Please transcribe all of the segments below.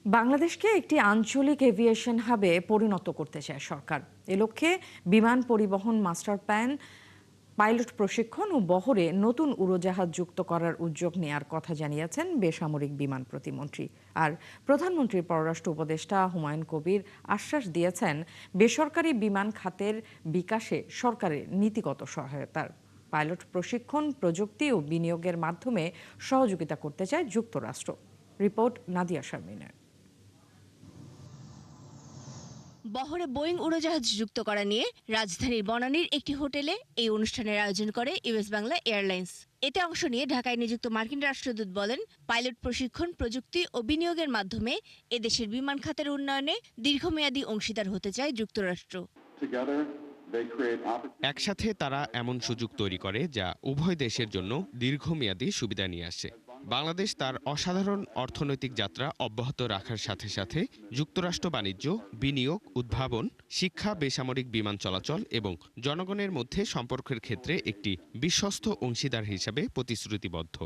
বাংলাদেশকে একটি আঞ্চলিক এভিয়েশন হাবে পরিণত করতে চায় সরকার। এ লক্ষ্যে বিমান পরিবহন মাস্টার প্ল্যান, পাইলট প্রশিক্ষণ ও বহরে নতুন উড়োজাহাজ যুক্ত করার উদ্যোগ নেয়ার কথা জানিয়েছেন বেসামরিক বিমান প্রতিমন্ত্রী। আর প্রধানমন্ত্রীর পররাষ্ট্র উপদেষ্টা হুমায়ুন কবির আশ্বাস দিয়েছেন বেসরকারি বিমান খাতের বিকাশে সরকারের নীতিগত সহায়তার। পাইলট প্রশিক্ষণ, প্রযুক্তি ও বিনিয়োগের মাধ্যমে সহযোগিতা করতে চায় যুক্তরাষ্ট্র। রিপোর্ট নাদিয়া শারমিনের। বহরে বোয়িং উড়োজাহাজ যুক্ত করা নিয়ে রাজধানীর বনানীর একটি হোটেলে এই অনুষ্ঠানের আয়োজন করে ইউএস বাংলা এয়ারলাইন্স। এতে অংশ নিয়ে ঢাকায় নিযুক্ত মার্কিন রাষ্ট্রদূত বলেন, পাইলট প্রশিক্ষণ, প্রযুক্তি ও বিনিয়োগের মাধ্যমে এদেশের বিমান খাতের উন্নয়নে দীর্ঘমেয়াদী অংশীদার হতে চায় যুক্তরাষ্ট্র। একসাথে তারা এমন সুযোগ তৈরি করে যা উভয় দেশের জন্য দীর্ঘমেয়াদী সুবিধা নিয়ে আসে। বাংলাদেশ তার অসাধারণ অর্থনৈতিক যাত্রা অব্যাহত রাখার সাথে সাথে যুক্তরাষ্ট্র বাণিজ্য, বিনিয়োগ, উদ্ভাবন, শিক্ষা, বেসামরিক বিমান চলাচল এবং জনগণের মধ্যে সম্পর্কের ক্ষেত্রে একটি বিশ্বস্ত অংশীদার হিসাবে প্রতিশ্রুতিবদ্ধ।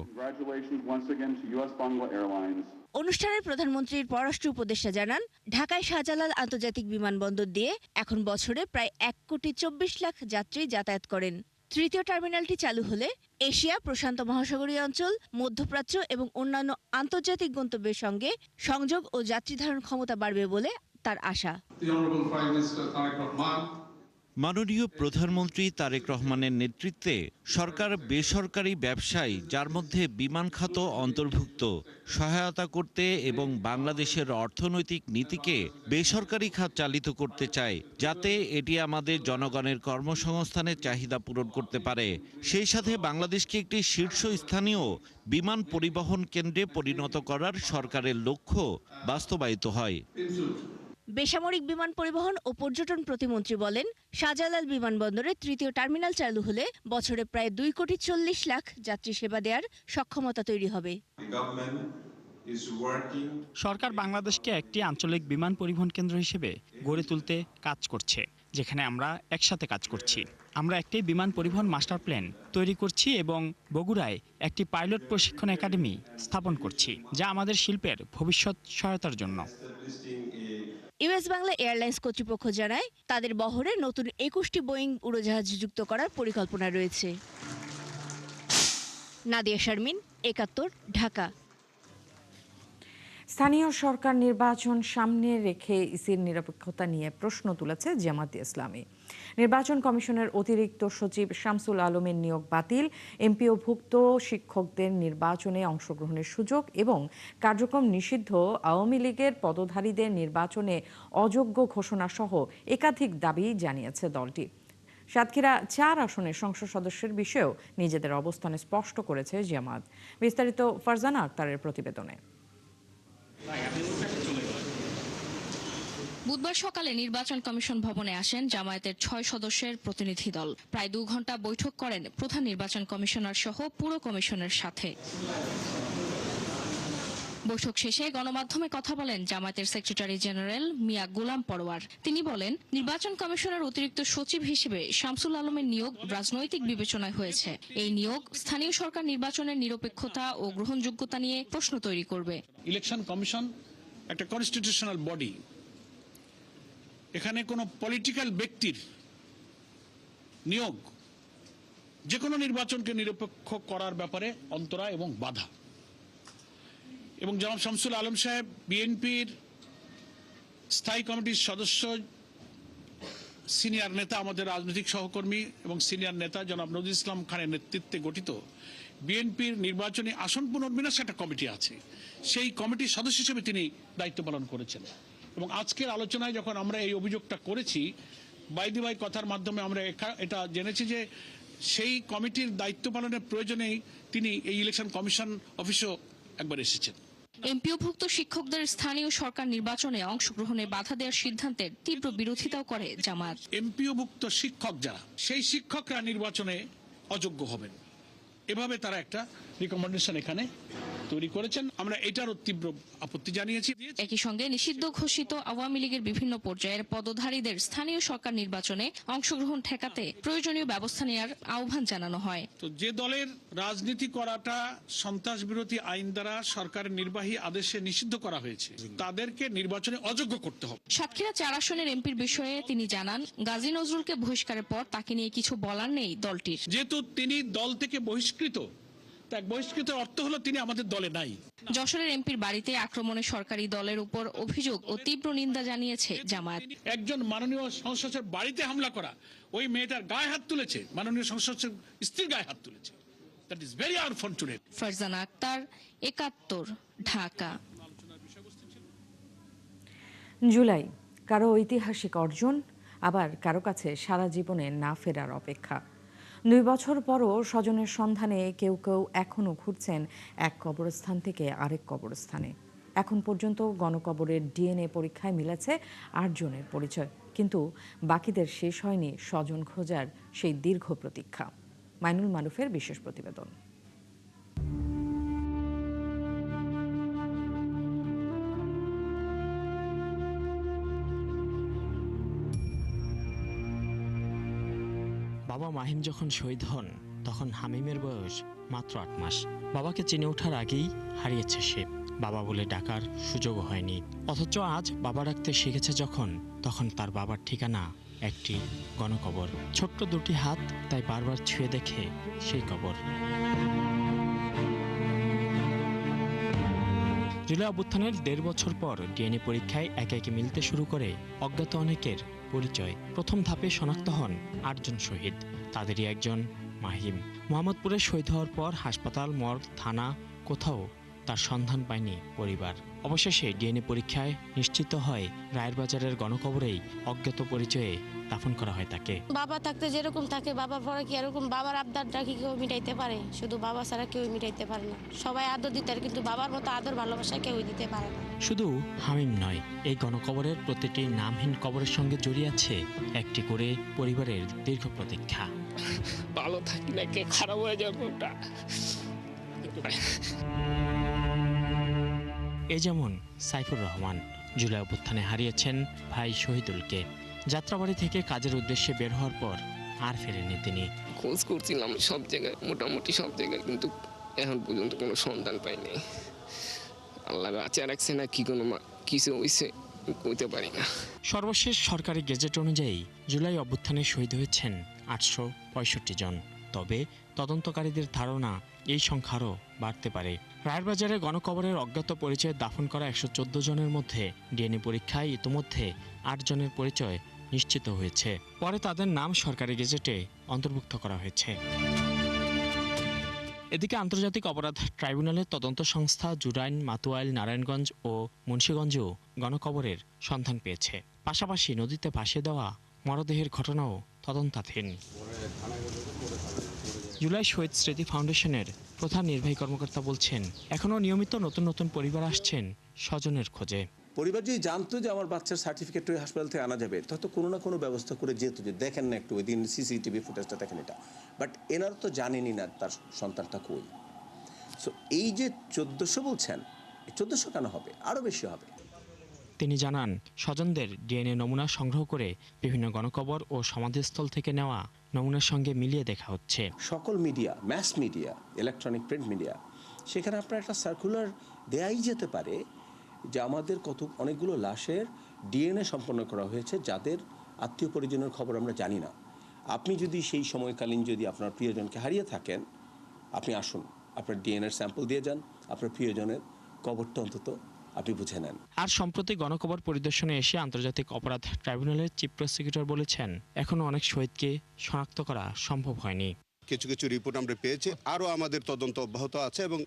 অনুষ্ঠানের প্রধানমন্ত্রীর পররাষ্ট্র উপদেষ্টা জানান, ঢাকায় শাহজালাল আন্তর্জাতিক বিমানবন্দর দিয়ে এখন বছরে প্রায় 1,24,00,000 যাত্রী যাতায়াত করেন। তৃতীয় টার্মিনালটি চালু হলে এশিয়া, প্রশান্ত মহাসাগরীয় অঞ্চল, মধ্যপ্রাচ্য এবং অন্যান্য আন্তর্জাতিক গন্তব্যের সঙ্গে সংযোগ ও যাত্রী ধারণ ক্ষমতা বাড়বে বলে তার আশা। মাননীয় প্রধানমন্ত্রী তারেক রহমানের নেতৃত্বে সরকার বেসরকারি ব্যবসায়, যার মধ্যে বিমান খাত অন্তর্ভুক্ত, সহায়তা করতে এবং বাংলাদেশের অর্থনৈতিক নীতিকে বেসরকারি খাত চালিত করতে চায়, যাতে এটি আমাদের জনগণের কর্মসংস্থানের চাহিদা পূরণ করতে পারে। সেই সাথে বাংলাদেশকে একটি শীর্ষস্থানীয় বিমান পরিবহন কেন্দ্রে পরিণত করার সরকারের লক্ষ্য বাস্তবায়িত হয়। বেসামরিক বিমান পরিবহন ও পর্যটন প্রতিমন্ত্রী বলেন, শাহজালাল বিমানবন্দরে তৃতীয় টার্মিনাল চালু হলে বছরে প্রায় 2,40,00,000 যাত্রী সেবা দেওয়ার সক্ষমতা তৈরি হবে। সরকার বাংলাদেশকে একটি আঞ্চলিক বিমান পরিবহন কেন্দ্র হিসেবে গড়ে তুলতে কাজ করছে, যেখানে আমরা একসাথে কাজ করছি। আমরা একটি বিমান পরিবহন মাস্টার প্ল্যান তৈরি করছি এবং বগুড়ায় একটি পাইলট প্রশিক্ষণ একাডেমি স্থাপন করছি, যা আমাদের শিল্পের ভবিষ্যৎ সহায়তার জন্য। ইউএস বাংলা এয়ারলাইন্স কর্তৃপক্ষ জানায়, তাদের বহরে নতুন 21টি বোয়িং উড়োজাহাজ যুক্ত করার পরিকল্পনা রয়েছে। নাদিয়া শারমিন, 71, ঢাকা। স্থানীয় সরকার নির্বাচন সামনে রেখে ইসির নিরপেক্ষতা নিয়ে প্রশ্ন তুলেছে জামায়াতে ইসলামী। নির্বাচন কমিশনের অতিরিক্ত সচিব শামসুল আলমের নিয়োগ বাতিল, এমপিওভুক্ত শিক্ষকদের নির্বাচনে অংশগ্রহণের সুযোগ এবং কার্যক্রম নিষিদ্ধ আওয়ামী লীগের পদধারীদের নির্বাচনে অযোগ্য ঘোষণা সহ একাধিক দাবি জানিয়েছে দলটি। সাতক্ষীরা 4 আসনের সংসদ সদস্যের বিষয়েও নিজেদের অবস্থান স্পষ্ট করেছে জামায়াত। বিস্তারিত ফারজানা আক্তারের প্রতিবেদনে। বুধবার সকালে নির্বাচন কমিশন ভবনে আসেন জামায়াতের 6 সদস্যের প্রতিনিধি দল। প্রায় 2 ঘন্টা বৈঠক করেন প্রধান নির্বাচন কমিশনার সহ পুরো কমিশনের সাথে। বৈঠক শেষে গণমাধ্যমে কথা বলেন জামায়াতের সেক্রেটারি জেনারেল মিয়া গোলাম পরোয়ার। তিনি বলেন, নির্বাচন কমিশনের অতিরিক্ত সচিব হিসেবে শামসুল আলমের নিয়োগ রাজনৈতিক বিবেচনায় হয়েছে। এই নিয়োগ স্থানীয় সরকার নির্বাচনের নিরপেক্ষতা ও গ্রহণযোগ্যতা নিয়ে প্রশ্ন তৈরি করবে। ইলেকশন কমিশন একটা কনস্টিটিউশনাল বডি। এখানে কোনো পলিটিক্যাল ব্যক্তির নিয়োগ যে কোনো নির্বাচনকে নিরপেক্ষ করার ব্যাপারে অন্তরা এবং বাধা। এবং জনাব শামসুল আলম সাহেব বিএনপির স্থায়ী কমিটির সদস্য, সিনিয়র নেতা, আমাদের রাজনৈতিক সহকর্মী এবং সিনিয়র নেতা জনাব নজরুল ইসলাম খানের নেতৃত্বে গঠিত বিএনপির নির্বাচনী আসন পুনর্বিন্যাস একটা কমিটি আছে। সেই কমিটির সদস্য হিসেবে তিনি দায়িত্ব পালন করেছেন। এবং আজকের আলোচনায় যখন আমরা এই অভিযোগটা করেছি, বাইদি ভাই কথার মাধ্যমে আমরা এটা জেনেছি যে সেই কমিটির দায়িত্ব পালনের প্রয়োজনেই তিনি এই ইলেকশন কমিশন অফিসেও একবার এসেছেন। এমপিওভুক্ত শিক্ষকদের স্থানীয় সরকার নির্বাচনে অংশগ্রহণে বাধা দেওয়ার সিদ্ধান্তের তীব্র বিরোধিতাও করে জামায়াত। এমপিওভুক্ত শিক্ষক যারা, সেই শিক্ষকরা নির্বাচনে অযোগ্য হবেন, এভাবে তারা একটা রিকমেন্ডেশন এখানে তৈরি করেছেন। আমরা এটারও তীব্র আপত্তি জানিয়েছি। একই সঙ্গে নিষিদ্ধ ঘোষিত আওয়ামী লীগের বিভিন্ন পর্যায়ের পদধারীদের স্থানীয় সরকার নির্বাচনে অংশগ্রহণ ঠেকাতে প্রয়োজনীয় ব্যবস্থা নেওয়ার আহ্বান জানানো হয়। তো যে দলের রাজনীতি করাটা সন্ত্রাস বিরোধী আইন দ্বারা সরকারের নির্বাহী আদেশে নিষিদ্ধ করা হয়েছে, তাদেরকে নির্বাচনে অযোগ্য করতে হবে। সাতক্ষীরা 4 আসনের এমপির বিষয়ে তিনি জানান, গাজী নজরুলকে বহিষ্কারের পর তাকে নিয়ে কিছু বলার নেই দলটির। যেহেতু তিনি দল থেকে বহিষ্কৃত, তাই বহিষ্কৃত অর্থ হলো তিনি আমাদের দলে নাই। যশোরের এমপির বাড়িতে আক্রমণে সরকারি দলের উপর অভিযোগ ও তীব্র নিন্দা জানিয়েছে জামায়াত। একজন মাননীয় সংসদ সদস্যের বাড়িতে হামলা করা, ওই মেয়েটার গায়ে হাত তুলেছে, মাননীয় সংসদ সদস্যের স্ত্রীর গায়ে হাত তুলেছে। That is very unfortunate. Farzana Akter, 71, Dhaka. জুলাই, কারো ঐতিহাসিক অর্জন, আবার কারো কাছে সারা জীবনে না ফেরার অপেক্ষা। 2 বছর পরও স্বজনের সন্ধানে কেউ কেউ এখনও ঘুরছেন এক কবরস্থান থেকে আরেক কবরস্থানে। এখন পর্যন্ত গণকবরের ডিএনএ পরীক্ষায় মিলেছে 8 জনের পরিচয়, কিন্তু বাকিদের শেষ হয়নি স্বজন খোঁজার সেই দীর্ঘ প্রতীক্ষা। মাইনুল মারুফের বিশেষ প্রতিবেদন। বাবা মাহিম যখন শহীদ হন তখন হামিমের বয়স মাত্র 8 মাস। বাবাকে চিনে ওঠার আগেই হারিয়েছে সে। বাবা বলে ডাকার সুযোগও হয়নি, অথচ আজ বাবা ডাকতে শিখেছে যখন, তখন তার বাবার ঠিকানা একটি গণকবর। ছোট্ট 2টি হাত তাই বারবার ছুঁয়ে দেখে সেই কবর। জুলাই অভ্যুত্থানের 1.5 বছর পর ডিএনএ পরীক্ষায় একে একে মিলতে শুরু করে অজ্ঞাত অনেকের পরিচয়। প্রথম ধাপে শনাক্ত হন 8 জন শহীদ, তাদেরই একজন মাহিম। মোহাম্মদপুরে শহীদ হওয়ার পর হাসপাতাল, মর্গ, থানা, কোথাও তার সন্ধান পায়নি পরিবার। অবশেষে ডিএনএ পরীক্ষায় নিশ্চিত হয় রায়ের বাজারের গণকবরেই অজ্ঞাত পরিচয়ে দাফন করা হয় তাকে। বাবা থাকতে যেরকম থাকে, বাবার পরে কি এরকম বাবার আবদারটা কি কেউ মিটাইতে পারে? শুধু বাবা ছাড়া কেউ মিটাইতে পারে না। সবাই আদর দিতে পারে, কিন্তু বাবার মতো আদর ভালোবাসা কেউ দিতে পারে না। শুধু হামিম নয়, এই গণকবরের প্রতিটি নামহীন কবরের সঙ্গে জড়িয়ে আছে একটি করে পরিবারের দীর্ঘ প্রতীক্ষা। ভালো থাকি না কে খারাপ হয়ে যাবে ওটা। এ যেমন সাইফুর রহমান, জুলাই অভ্যুত্থানে হারিয়েছেন ভাই শহীদুলকে। যাত্রাবাড়ি থেকে কাজের উদ্দেশ্যে বের হওয়ার পর আর ফেরেননি তিনি। খোঁজ করছিলাম সব জায়গায়, মোটামুটি সব জায়গায়, কিন্তু এখন পর্যন্ত কোনো সন্ধান পাইনি। আল্লাহ বাঁচিয়ে রাখছে না কি কোনো কিছু হয়েছে কইতে পারি না। সর্বশেষ সরকারি গেজেট অনুযায়ী জুলাই অভ্যুত্থানে শহীদ হয়েছেন 865 জন। তবে তদন্তকারীদের ধারণা এই সংখ্যা আরও বাড়তে পারে। রায়েরবাজারে গণকবরের অজ্ঞাত পরিচয়ে দাফন করা 114 জনের মধ্যে ডিএনএ পরীক্ষায় ইতোমধ্যে 8 জনের পরিচয় নিশ্চিত হয়েছে। পরে তাদের নাম সরকারি গেজেটে অন্তর্ভুক্ত করা হয়েছে। এদিকে আন্তর্জাতিক অপরাধ ট্রাইব্যুনালের তদন্ত সংস্থা জুরাইন, মাতুয়াইল, নারায়ণগঞ্জ ও মুন্সিগঞ্জেও গণকবরের সন্ধান পেয়েছে। পাশাপাশি নদীতে ভাসিয়ে দেওয়া মরদেহের ঘটনাও তদন্তাধীন। জুলাই শহীদ স্মৃতি ফাউন্ডেশনের প্রধান নির্বাহী কর্মকর্তা বলছেন, এখনও নিয়মিত নতুন নতুন পরিবার আসছেন স্বজনের খোঁজে। পরিবার যদি জানতো যে আমার বাচ্চার সার্টিফিকেট ওই হাসপাতাল থেকে আনা যাবে, তত কোনো না কোনো ব্যবস্থা করে যেত, যে দেখেন না একটু ওই দিন সিসিটিভি ফুটেজটা দেখেন এটা। বাট এনারা তো জানেনই না তার সন্তানটা কই। সো এই যে 1400 বলছেন, 1400 কেন হবে, আরও বেশি হবে। তিনি জানান, স্বজনদের ডিএনএ নমুনা সংগ্রহ করে বিভিন্ন গণকবর ও সমাধিস্থল থেকে নেওয়া নমুনার সঙ্গে মিলিয়ে দেখা হচ্ছে। সকল media, mass media, electronic print media, সেখানে আপনার একটা সার্কুলার দেয়াই যেতে পারে যে আমাদের অনেকগুলো লাশের ডিএনএ সম্পন্ন করা হয়েছে যাদের আত্মীয় পরিজনের খবর আমরা জানি না। আপনি যদি সেই সময়কালীন যদি আপনার প্রিয়জনকে হারিয়ে থাকেন, আপনি আসুন, আপনার ডিএনএর স্যাম্পল দিয়ে যান, আপনার প্রিয়জনের কবরটা অন্তত আপনি বুঝে নেন। আর সম্প্রতি গণকবর পরিদর্শনে এসে আন্তর্জাতিক অপরাধ ট্রাইব্যুনালের চিফ প্রসিকিউটর বলেছেন, এখনো অনেক শহীদকে শনাক্ত করা সম্ভব হয়নি। কিছু কিছু রিপোর্ট আমরা পেয়েছি, আরও আমাদের তদন্ত অব্যাহত আছে এবং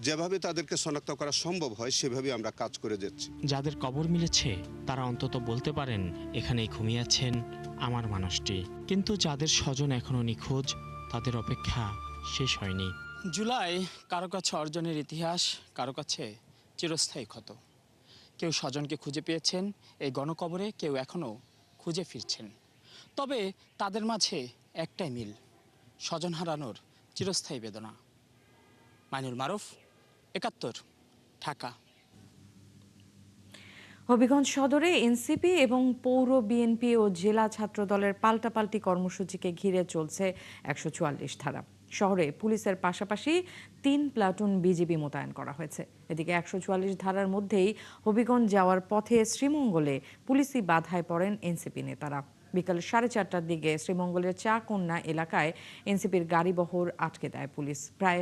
যেভাবে তাদেরকে শনাক্ত করা সম্ভব হয় সেভাবে আমরা কাজ করে যাচ্ছি। যাদের কবর মিলেছে তারা অন্তত বলতে পারেন, এখানেই ঘুমিয়ে আছেন আমার মানুষটি। কিন্তু যাদের স্বজন এখনো নিখোঁজ, তাদের অপেক্ষা শেষ হয়নি। জুলাই কারো কাছে অর্জনের ইতিহাস, কারো কাছে চিরস্থায়ী ক্ষত। কেউ স্বজনকে খুঁজে পেয়েছেন এই গণকবরে, কেউ এখনও খুঁজে ফিরছেন। তবে তাদের মাঝে একটাই মিল, স্বজন হারানোর চিরস্থায়ী বেদনা। মাইনুল মারুফ, ৭১, ঢাকা। হবিগঞ্জ সদরে এনসিপি এবং পৌর বিএনপি ও জেলা ছাত্র দলের পাল্টাপাল্টি কর্মসূচিকে ঘিরে চলছে ১৪৪ ধারা। শহরে পুলিশের পাশাপাশি ৩ প্লাটুন বিজিবি মোতায়েন করা হয়েছে। এদিকে ১৪৪ ধারার মধ্যেই হবিগঞ্জ যাওয়ার পথে শ্রীমঙ্গলে পুলিশি বাধায় পড়েন এনসিপি নেতারা। বিকাল 4:30টার দিকে শ্রীমঙ্গলের চা কন্যা এলাকায় এনসিপির গাড়িবহর আটকে দেয় পুলিশ। প্রায়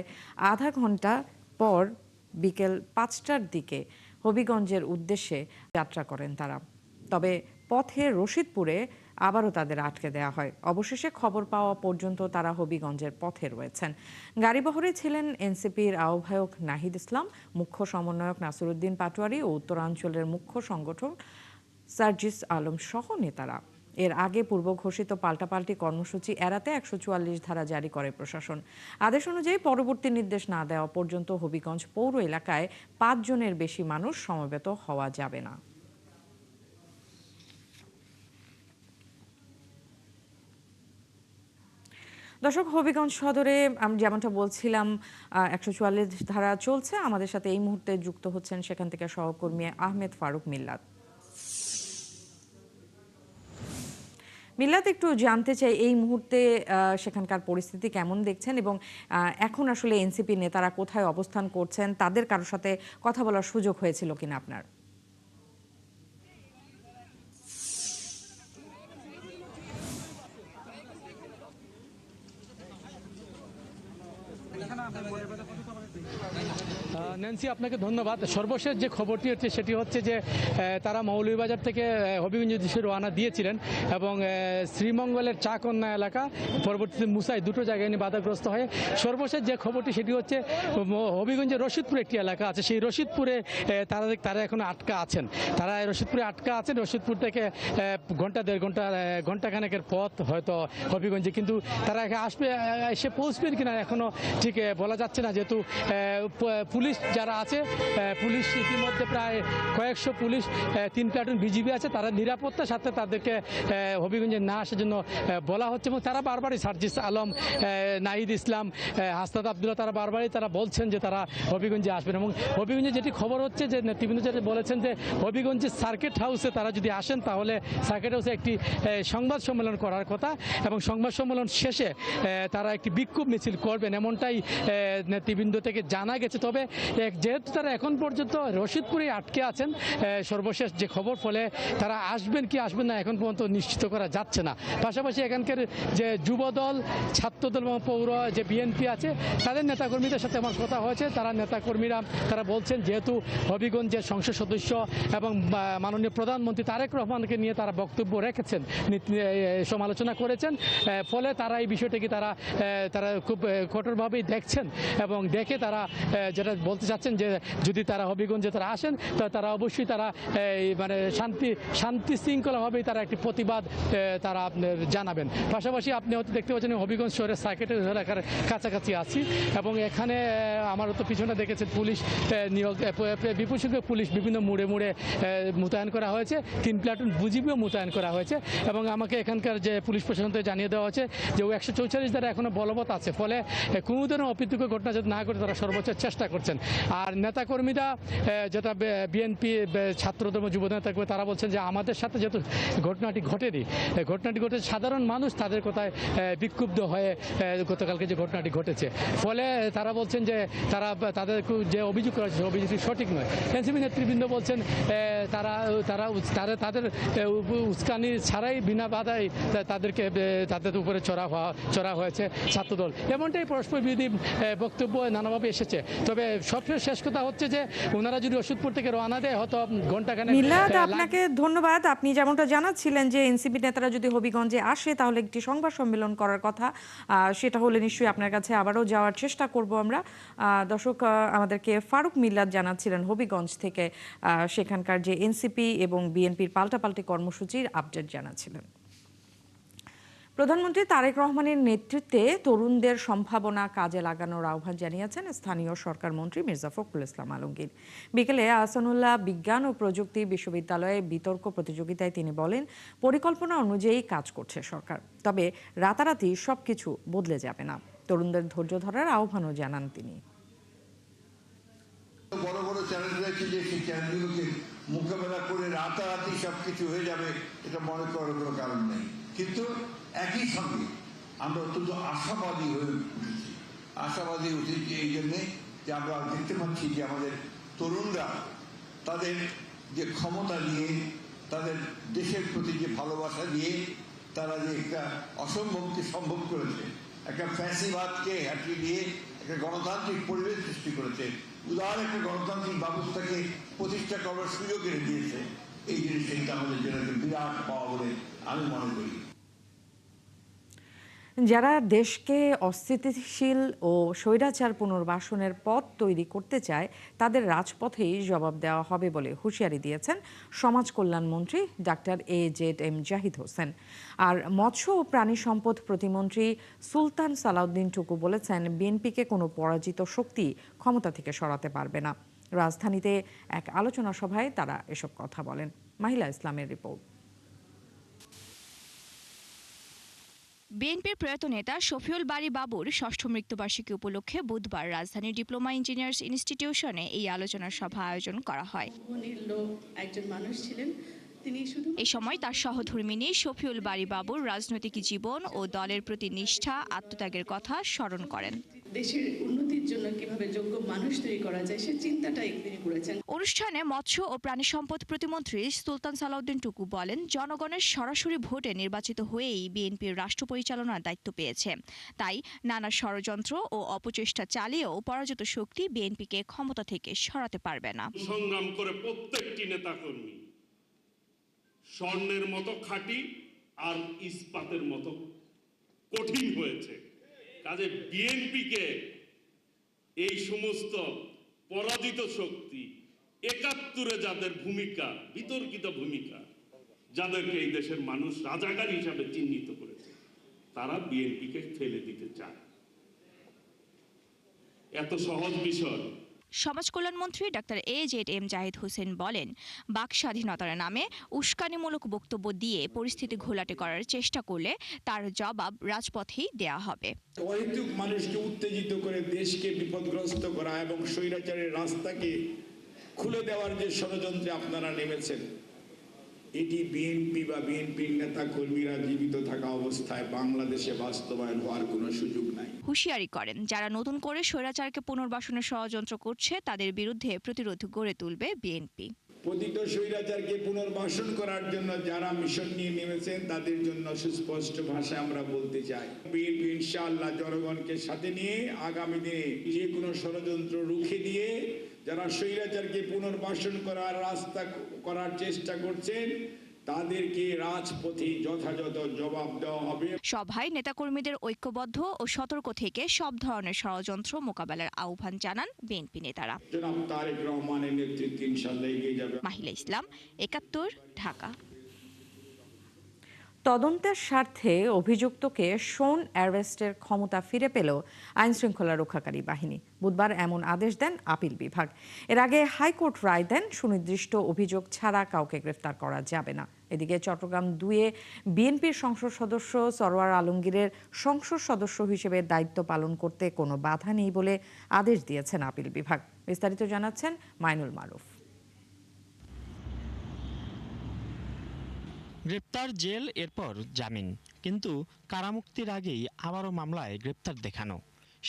আধা ঘন্টা পর বিকেল 5টার দিকে হবিগঞ্জের উদ্দেশ্যে যাত্রা করেন তারা। তবে পথে রশিদপুরে আবারও তাদের আটকে দেওয়া হয়। অবশেষে খবর পাওয়া পর্যন্ত তারা হবিগঞ্জের পথে রয়েছেন। গাড়িবহরে ছিলেন এনসিপির আহ্বায়ক নাহিদ ইসলাম, মুখ্য সমন্বয়ক নাসিরউদ্দিন পাটোয়ারি ও উত্তরাঞ্চলের মুখ্য সংগঠক সার্জিস আলম সহ নেতারা। এর আগে পূর্ব ঘোষিত পাল্টাপাল্টি কর্মসূচি এড়াতে ১৪৪ ধারা জারি করে প্রশাসন। আদেশ অনুযায়ী পরবর্তী নির্দেশ না দেওয়া পর্যন্ত হবিগঞ্জ পৌর এলাকায় ৫ জনের বেশি মানুষ সমবেত হওয়া যাবে না। দর্শক, হবিগঞ্জ সদরে আমি যেমনটা বলছিলাম ১৪৪ ধারা চলছে। আমাদের সাথে এই মুহূর্তে যুক্ত হচ্ছেন সেখান থেকে সহকর্মী আহমেদ ফারুক মিল্লাত। মিল্লাত, একটু জানতে চাই এই মুহূর্তে সেখানকার পরিস্থিতি কেমন দেখছেন এবং এখন আসলে এনসিপি নেতারা কোথায় অবস্থান করছেন, তাদের কারোর সাথে কথা বলার সুযোগ হয়েছিল কিনা আপনার? ন্যান্সি, আপনাকে ধন্যবাদ। সর্বশেষ যে খবরটি হচ্ছে সেটি হচ্ছে যে তারা মৌলভীবাজার থেকে হবিগঞ্জ উদ্দেশ্যে রওনা দিয়েছিলেন এবং শ্রীমঙ্গলের চাকন্যা এলাকা, পরবর্তীতে মুসাই, দুটো জায়গায় নিয়ে বাধাগ্রস্ত হয়ে সর্বশেষ যে খবরটি সেটি হচ্ছে হবিগঞ্জের রশিদপুর একটি এলাকা আছে, সেই রশিদপুরে তারা এখন আটকা আছেন। তারা রশিদপুরে আটকা আছেন। রশিদপুর থেকে ঘন্টাখানেকের পথ হয়তো হবিগঞ্জে, কিন্তু তারা আসবে, এসে পৌঁছবেন কিনা এখনো ঠিক বলা যাচ্ছে না, যেহেতু পুলিশ যারা আছে, পুলিশ ইতিমধ্যে প্রায় কয়েকশো পুলিশ, 3 প্লাটুন বিজিবি আছে, তারা নিরাপত্তার সাথে তাদেরকে হবিগঞ্জে না আসার জন্য বলা হচ্ছে এবং তারা বারবারই, সার্জিস আলম, নাহিদ ইসলাম, হাসনাত আবদুল্লাহ, তারা বারবারই তারা বলছেন যে তারা হবিগঞ্জে আসবেন। এবং হবিগঞ্জে যেটি খবর হচ্ছে যে নেতৃবৃন্দ যেটা বলেছেন যে হবিগঞ্জের সার্কিট হাউসে তারা যদি আসেন তাহলে সার্কিট হাউসে একটি সংবাদ সম্মেলন করার কথা এবং সংবাদ সম্মেলন শেষে তারা একটি বিক্ষোভ মিছিল করবেন, এমনটাই নেতৃবৃন্দ থেকে জানা গেছে। তবে যেহেতু তারা এখন পর্যন্ত রশিদপুরে আটকে আছেন, সর্বশেষ যে খবর, ফলে তারা আসবেন কি আসবেন না এখন পর্যন্ত নিশ্চিত করা যাচ্ছে না। পাশাপাশি এখানকার যে যুবদল, ছাত্রদল এবং পৌর যে বিএনপি আছে, তাদের নেতাকর্মীদের সাথে আমার কথা হয়েছে। তারা নেতাকর্মীরা তারা বলছেন যেহেতু হবিগঞ্জের সংসদ সদস্য এবং মাননীয় প্রধানমন্ত্রী তারেক রহমানকে নিয়ে তারা বক্তব্য রেখেছেন, সমালোচনা করেছেন, ফলে তারা এই বিষয়টাকে তারা খুব কঠোরভাবেই দেখছেন এবং দেখে তারা যেটা বলতে চাচ্ছেন যে যদি তারা হবিগঞ্জে তারা আসেন তারা অবশ্যই তারা মানে শান্তি শৃঙ্খলাভাবেই তারা একটি প্রতিবাদ তারা জানাবেন। পাশাপাশি আপনি হয়তো দেখতে পাচ্ছেন হবিগঞ্জ শহরের সার্কিটের এলাকার কাছাকাছি আছি এবং এখানে আমার তো পিছনে দেখেছেন পুলিশ নিয়োগ, বিপুল সংখ্যক পুলিশ বিভিন্ন মোড়ে মোতায়েন করা হয়েছে, 3 প্লাটুন বিজিবিও মোতায়েন করা হয়েছে এবং আমাকে এখানকার যে পুলিশ প্রশাসন থেকে জানিয়ে দেওয়া হয়েছে যে ১৪৪ ধারা এখনো বলবৎ আছে, ফলে কোনো ধরনের অপ্রীতিকর ঘটনা যাতে না করে তারা সর্বোচ্চ চেষ্টা করছেন। আর নেতাকর্মীরা, যেটা বিএনপি ছাত্রদল যুব নেতাকর্মী, তারা বলছেন যে আমাদের সাথে যেহেতু ঘটনাটি ঘটেছে, সাধারণ মানুষ তাদের কথায় বিক্ষুব্ধ হয়ে গতকালকে যে ঘটনাটি ঘটেছে, ফলে তারা বলছেন যে তাদের যে অভিযোগ করা হচ্ছে অভিযোগটি সঠিক নয়। এনসিপি নেতৃবৃন্দ বলছেন তাদের উস্কানি ছাড়াই বিনা বাধায় তাদের উপরে চড়া হয়েছে ছাত্রদল, এমনটাই পরস্পর বিরোধী বক্তব্য নানাভাবে এসেছে। তবে সবচেয়ে শেষ কথা হচ্ছে যে ওনারা যদি রশিদপুর থেকে রওনা দেয় হয়তো ঘন্টাখানেক। মিল্লাত, আপনাকে ধন্যবাদ। আপনি যেমনটা জানাচ্ছিলেন যে এনসিপি নেতারা যদি হবিগঞ্জে আসে তাহলে একটি সংবাদ সম্মেলন করার কথা, সেটা হলে নিশ্চয়ই আপনার কাছে আবারও যাওয়ার চেষ্টা করব আমরা। দর্শক, আমাদেরকে ফারুক মিল্লাত জানাচ্ছিলেন হবিগঞ্জ থেকে, সেখানকার যে এনসিপি এবং বিএনপির পাল্টাপাল্টি কর্মসূচির আপডেট জানাচ্ছিলেন। প্রধানমন্ত্রী তারেক রহমানের নেতৃত্বে তরুণদের সম্ভাবনা কাজে লাগানোর আহ্বান জানিয়েছেন স্থানীয় সরকার মন্ত্রী মির্জা ফখরুল ইসলাম আলমগীর। বিকেলে আহসানুল্লাহ বিজ্ঞান ও প্রযুক্তি বিশ্ববিদ্যালয়ে বিতর্ক প্রতিযোগিতায় তিনি বলেন, পরিকল্পনা অনুযায়ী কাজ করছে সরকার, তবে রাতারাতি সবকিছু বদলে যাবে না। তরুণদের ধৈর্য ধরার আহ্বানও জানান তিনি। চ্যালেঞ্জ রয়েছে যে সেই চ্যালেঞ্জগুলোকে মোকাবেলা করে রাতারাতি সব কিছু হয়ে যাবে এটা মনে করার কোনো কারণ নেই। কিন্তু একই সঙ্গে আমরা অত্যন্ত আশাবাদী হয়ে উঠেছি। আশাবাদী উঠেছি এই জন্যে যে আমরা দেখতে পাচ্ছি যে আমাদের তরুণরা তাদের যে ক্ষমতা নিয়ে, তাদের দেশের প্রতি যে ভালোবাসা নিয়ে তারা যে একটা অসম্ভবকে সম্ভব করেছে, একটা ফ্যাসিবাদকে হটিয়ে দিয়ে একটা গণতান্ত্রিক পরিবেশ সৃষ্টি করেছে, উদার একটা গণতান্ত্রিক ব্যবস্থাকে প্রতিষ্ঠা করার সুযোগ এনে দিয়েছে। এই জিনিসটা আমাদের জন্য একটা বিরাট পাওয়া বলে আমি মনে করি। যারা দেশকে অস্থিতিশীল ও স্বৈরাচার পুনর্বাসনের পথ তৈরি করতে চায় তাদের রাজপথেই জবাব দেওয়া হবে বলে হুঁশিয়ারি দিয়েছেন সমাজ কল্যাণ মন্ত্রী ডাক্তার AJM জাহিদ হোসেন। আর মৎস্য ও প্রাণী সম্পদ প্রতিমন্ত্রী সুলতান সালাউদ্দিন টুকু বলেছেন, বিএনপিকে কোনো পরাজিত শক্তি ক্ষমতা থেকে সরাতে পারবে না। রাজধানীতে এক আলোচনা সভায় তারা এসব কথা বলেন। মাহিলা ইসলামের রিপোর্ট। বিএনপির প্রয়াত নেতা শফিউল বারী বাবুর ষষ্ঠ মৃত্যুবার্ষিকী উপলক্ষে বুধবার রাজধানীর ডিপ্লোমা ইঞ্জিনিয়ার্স ইনস্টিটিউশনে এই আলোচনা সভা আয়োজন করা হয়। একজন মানুষ ছিলেন। এই সময় তার সহধর্মিণী শফিউল বারী বাবুর রাজনৈতিক জীবন ও দলের প্রতি নিষ্ঠা, আত্মত্যাগের কথা স্মরণ করেন। দেশের উন্নতির জন্য কিভাবে যোগ্য মানুষ তৈরি করা যায় সে চিন্তাটাই তিনি করেছেন। অনুষ্ঠানে মৎস্য ও প্রাণী সম্পদ প্রতিমন্ত্রী সুলতান সালাউদ্দিন টুকু বলেন, জনগণের সরাসরি ভোটে নির্বাচিত হয়েই বিএনপির রাষ্ট্র পরিচালনার দায়িত্ব পেয়েছে। তাই নানা ষড়যন্ত্র ও অপচেষ্টা চালিয়েও পরাজিত শক্তি বিএনপিকে ক্ষমতা থেকে সরাতে পারবে না। সংগ্রাম করে প্রত্যেকটি নেতাকর্মী স্বর্ণের মতো খাঁটি আর ইস্পাতের মতো কঠিন হয়েছে। কাজে বিএনপিকে এই সমস্ত পরাজিত শক্তি ৭১-এ যাদের ভূমিকা, বিতর্কিত ভূমিকা, যাদেরকে এই দেশের মানুষ রাজাকার হিসাবে চিহ্নিত করেছে, তারা বিএনপিকে ফেলে দিতে চায়। এত সহজ বিষয়। সমাজ কল্যাণ মন্ত্রী ডাক্তার AJM জাহিদ হোসেন বলেন, বাক স্বাধীনতার নামে উস্কানিমূলক বক্তব্য দিয়ে পরিস্থিতি ঘোলাটে করার চেষ্টা করলে তার জবাব রাজপথেই দেয়া হবে। অহেতুক মানুষকে উত্তেজিত করে দেশকে বিপদগ্রস্ত করা এবং স্বৈরাচারের রাস্তাকে খুলে দেওয়ার যে ষড়যন্ত্রে আপনারা নেমেছেন, এটি বিএনপি বা বিএনপির নেতা কর্মীরা জীবিত থাকা অবস্থায় বাংলাদেশে বাস্তবায়ন হওয়ার কোনো সুযোগ নাই। হুঁশিয়ারি করেন, যারা নতুন করে স্বৈরাচারকে পুনর্বাসনের ষড়যন্ত্র করছে তাদের বিরুদ্ধে প্রতিরোধ গড়ে তুলবে বিএনপি। পতিত স্বৈরাচারকে পুনর্বাসন করার জন্য যারা মিশন নিয়ে নেমেছেন তাদের জন্য সুস্পষ্ট ভাষায় আমরা বলতে চাই, বিএনপি ইনশাআল্লাহ জনগণকে সাথে নিয়ে আগামী দিনে যে কোনো ষড়যন্ত্র রুখে দিয়ে যারা স্বৈরাচারকে পুনর্বাসন করার রাস্তা করার চেষ্টা করছেন তাদেরকে রাজপথে যথাযথ জবাব দেওয়া হবে। সভায় নেতাকর্মীদের ঐক্যবদ্ধ ও সতর্ক থেকে সব ধরনের ষড়যন্ত্র মোকাবেলার আহ্বান জানান বিএনপি নেতারা। জনাব তারেক রহমানের নেতৃত্বে ইনশাআল্লাহ এগিয়ে যাবে। মাহিলা ইসলাম, ৭১, ঢাকা। তদন্তের স্বার্থে অভিযুক্তকে শোন অ্যারেস্টের ক্ষমতা ফিরে পেল আইনশৃঙ্খলা রক্ষাকারী বাহিনী। বুধবার এমন আদেশ দেন আপিল বিভাগ। এর আগে হাইকোর্ট রায় দেন সুনির্দিষ্ট অভিযোগ ছাড়া কাউকে গ্রেফতার করা যাবে না। এদিকে চট্টগ্রাম ২-এ বিএনপির সংসদ সদস্য সরওয়ার আলমগীরের সংসদ সদস্য হিসেবে দায়িত্ব পালন করতে কোনো বাধা নেই বলে আদেশ দিয়েছেন আপিল বিভাগ। বিস্তারিত জানাচ্ছেন মাইনুল মারুফ। গ্রেপ্তার, জেল, এরপর জামিন, কিন্তু কারামুক্তির আগেই আবারও মামলায় গ্রেপ্তার দেখানো।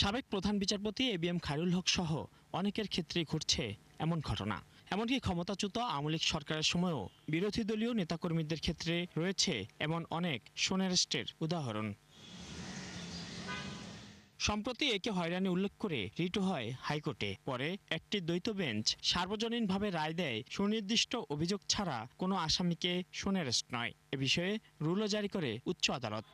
সাবেক প্রধান বিচারপতি ABM খায়রুল হক সহ অনেকের ক্ষেত্রেই ঘটছে এমন ঘটনা। এমনকি ক্ষমতাচ্যুত আওয়ামী লীগ সরকারের সময়ও বিরোধী দলীয় নেতাকর্মীদের ক্ষেত্রে রয়েছে এমন অনেক শোন অ্যারেস্টের উদাহরণ। সম্প্রতি একে হয়রানি উল্লেখ করে রিট হয় হাইকোর্টে। পরে একটি দ্বৈত বেঞ্চ সার্বজনীনভাবে রায় দেয়, সুনির্দিষ্ট অভিযোগ ছাড়া কোনো আসামিকে শোন অ্যারেস্ট নয়। এ বিষয়ে রুলও জারি করে উচ্চ আদালত।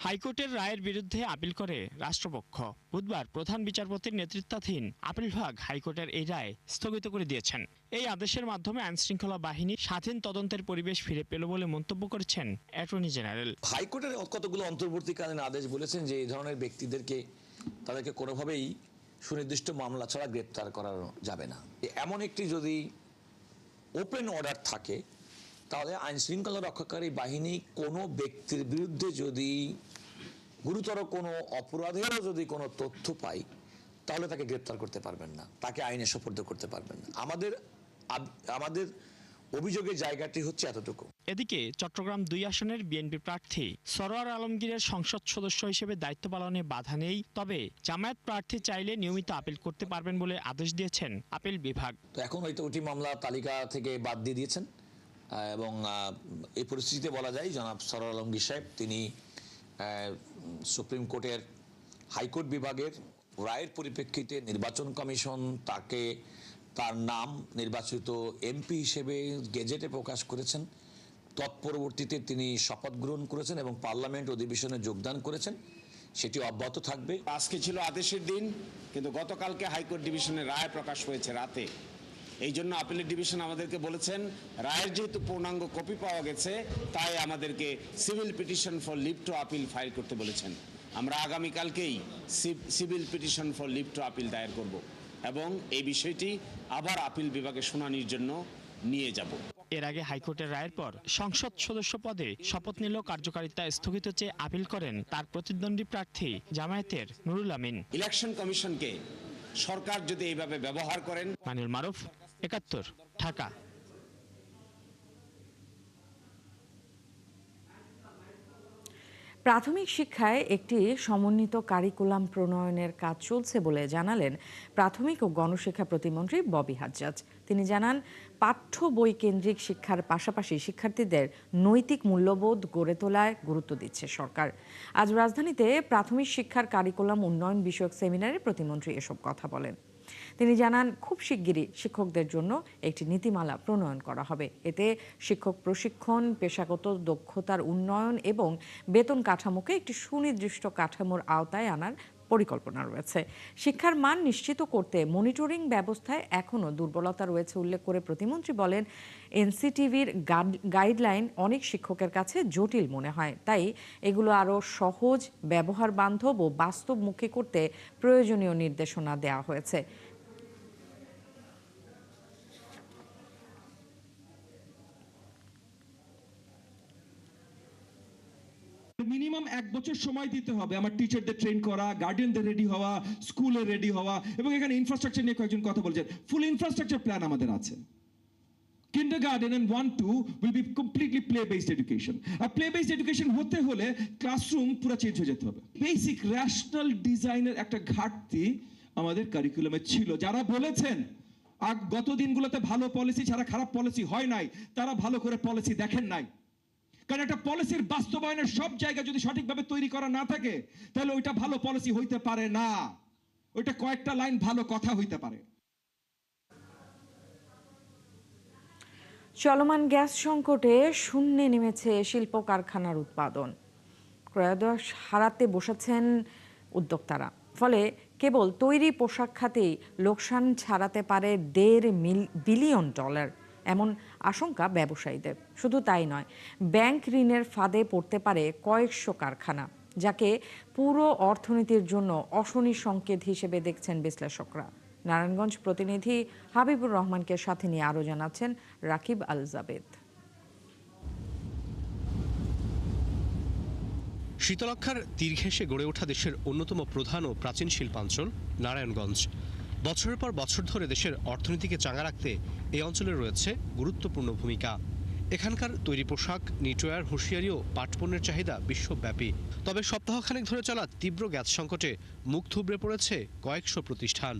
হাইকোর্টের রায়ের বিরুদ্ধে আপিল করে রাষ্ট্রপক্ষ। বুধবার প্রধান বিচারপতির নেতৃত্বাধীন আপিল বিভাগ হাইকোর্টের এই রায় স্থগিত করে দিয়েছেন। এই আদেশের মাধ্যমে আইনশৃঙ্খলা বাহিনী স্বাধীন তদন্তের পরিবেশ ফিরে পেল বলে মন্তব্য করেছেন অ্যাটর্নি জেনারেল। হাইকোর্টের কতগুলো অন্তর্বর্তীকালীন আদেশ বলেছেন যে এই ধরনের ব্যক্তিদেরকে তাদেরকে কোনোভাবেই সুনির্দিষ্ট মামলা ছাড়া গ্রেপ্তার করা যাবে না। এমন একটি যদি ওপেন অর্ডার থাকে তাহলে আইনশৃঙ্খলা রক্ষাকারী বাহিনী কোনো ব্যক্তির বিরুদ্ধে যদি গুরুতর কোনো অপরাধেরও যদি কোনো তথ্য পায় তাহলে তাকে গ্রেপ্তার করতে পারবেন না, তাকে আইনে সোপর্দ করতে পারবেন না। আমাদের অভিযোগের জায়গাটি হচ্ছে এতটুকু। এদিকে চট্টগ্রাম 2 আসনের বিএনপি প্রার্থী সরোয়ার আলমগীরের সংসদ সদস্য হিসেবে দায়িত্ব পালনে বাধা নেই, তবে জামায়াত প্রার্থী চাইলে নিয়মিত আপিল করতে পারবেন বলে আদেশ দিয়েছেন আপিল বিভাগ। তো এখন হয়তো ওটি মামলা তালিকা থেকে বাদ দিয়ে দিয়েছেন এবং এই পরিস্থিতিতে বলা যায় জনাব সরোয়ার আলমগীর সাহেব তিনি সুপ্রিম কোর্টের হাইকোর্ট বিভাগের রায়ের পরিপ্রেক্ষিতে নির্বাচন কমিশন তার নাম নির্বাচিত এমপি হিসেবে গেজেটে প্রকাশ করেছেন। তৎপরবর্তীতে তিনি শপথ গ্রহণ করেছেন এবং পার্লামেন্ট অধিবেশনে যোগদান করেছেন, সেটি অব্যাহত থাকবে। আজকে ছিল আদেশের দিন, কিন্তু গতকালকে হাইকোর্ট ডিভিশনের রায় প্রকাশ হয়েছে রাতে। এই জন্য আপিলের ডিভিশন আমাদেরকে বলেছেন রায়ের যেহেতু পূর্ণাঙ্গ কপি পাওয়া গেছে, তাই আমাদেরকে civil petition for leave to appeal file করতে বলেছেন। আমরা আগামীকালকেই civil petition for leave to appeal দায়ের করব এবং এই বিষয়টি আবার আপিল বিভাগে শুনানির জন্য নিয়ে যাব। এর আগে হাইকোর্টের রায়ের পর সংসদ সদস্য পদে শপথ নিলেও কার্যকারিতা স্থগিত চেয়ে আপিল করেন তার প্রতিদ্বন্দ্বী প্রার্থী জামায়াতের নুরুল আমিন। ইলেকশন কমিশনকে সরকার যদি এইভাবে ব্যবহার করেন। মানিল মারুফ, ৭১, ঢাকা। প্রাথমিক শিক্ষায় একটি সমন্বিত কারিকুলাম প্রণয়নের কাজ চলছে বলে জানালেন প্রাথমিক ও গণশিক্ষা প্রতিমন্ত্রী ববি হাজ্জাজ। তিনি জানান, পাঠ্য বই কেন্দ্রিক শিক্ষার পাশাপাশি শিক্ষার্থীদের নৈতিক মূল্যবোধ গড়ে তোলায় গুরুত্ব দিচ্ছে সরকার। আজ রাজধানীতে প্রাথমিক শিক্ষার কারিকুলাম উন্নয়ন বিষয়ক সেমিনারে প্রতিমন্ত্রী এসব কথা বলেন। তিনি জানান, খুব শিগগিরই শিক্ষকদের জন্য একটি নীতিমালা প্রণয়ন করা হবে। এতে শিক্ষক প্রশিক্ষণ, পেশাগত দক্ষতার উন্নয়ন এবং বেতন কাঠামোকে একটি সুনির্দিষ্ট কাঠামোর আওতায় আনার পরিকল্পনা রয়েছে। শিক্ষার মান নিশ্চিত করতে মনিটরিং ব্যবস্থায় এখনও দুর্বলতা রয়েছে উল্লেখ করে প্রতিমন্ত্রী বলেন, এনসিটিভির গাইডলাইন অনেক শিক্ষকের কাছে জটিল মনে হয়, তাই এগুলো আরও সহজ, ব্যবহার বান্ধব ও বাস্তবমুখী করতে প্রয়োজনীয় নির্দেশনা দেওয়া হয়েছে। মিনিমাম 1 বছর সময় দিতে হবে আমার টিচারদের ট্রেন করা, গার্ডিয়ানদের রেডি হওয়া, স্কুলে রেডি হওয়া, এবং এখানে ইনফ্রাস্ট্রাকচার নিয়ে কয়েকজন কথা বলছেন। ফুল ইনফ্রাস্ট্রাকচার প্ল্যান আমাদের আছে। Kindergarten and 1-2 will be completely play-based education. R play-based education হতে হলে ক্লাসরুম পুরো চেঞ্জ হয়ে যেতে হবে। বেসিক রেশনাল ডিজাইনের একটা ঘাটতি আমাদের কারিকুলামে ছিল। যারা বলেছেন গত দিনগুলোতে ভালো পলিসি ছাড়া খারাপ পলিসি হয় নাই, তারা ভালো করে পলিসি দেখেন নাই। কারণ একটা পলিসির বাস্তবায়নের সব জায়গা যদি সঠিকভাবে তৈরি করা না থাকে, তাহলে ওইটা ভালো পলিসি হইতে পারে না, ওইটা কয়েকটা লাইন ভালো কথা হইতে পারে। চলমান গ্যাস সংকটে শূন্যে নেমেছে শিল্প কারখানার উৎপাদন। ক্রয়াদেশ হারাতে বসেছেন উদ্যোক্তারা। ফলে কেবল তৈরি পোশাক খাতেই লোকসান ছাড়াতে পারে $1.5 বিলিয়ন, এমন আশঙ্কা ব্যবসায়ীদের। শুধু তাই নয়, ব্যাংক ঋণের ফাঁদে পড়তে পারে কয়েকশো কারখানা, যাকে পুরো অর্থনীতির জন্য অশনি সংকেত হিসেবে দেখছেন বিশ্লেষকরা। নারায়ণগঞ্জ প্রতিনিধি হাবিবুর রহমানকে সাথে নিয়ে আরও জানাচ্ছেন রাকিব আল জাবেদ। শীতলক্ষার তীর ঘেঁষে গড়ে ওঠা দেশের অন্যতম প্রধান ও প্রাচীন শিল্পাঞ্চল নারায়ণগঞ্জ। বছরের পর বছর ধরে দেশের অর্থনীতিকে চাঙা রাখতে এই অঞ্চলে রয়েছে গুরুত্বপূর্ণ ভূমিকা। এখানকার তৈরি পোশাক, নিটওয়্যার, হুঁশিয়ারি ও পাটপণ্যের চাহিদা বিশ্বব্যাপী। তবে সপ্তাহখানেক ধরে চলা তীব্র গ্যাস সংকটে মুখ থুবড়ে পড়েছে কয়েকশো প্রতিষ্ঠান।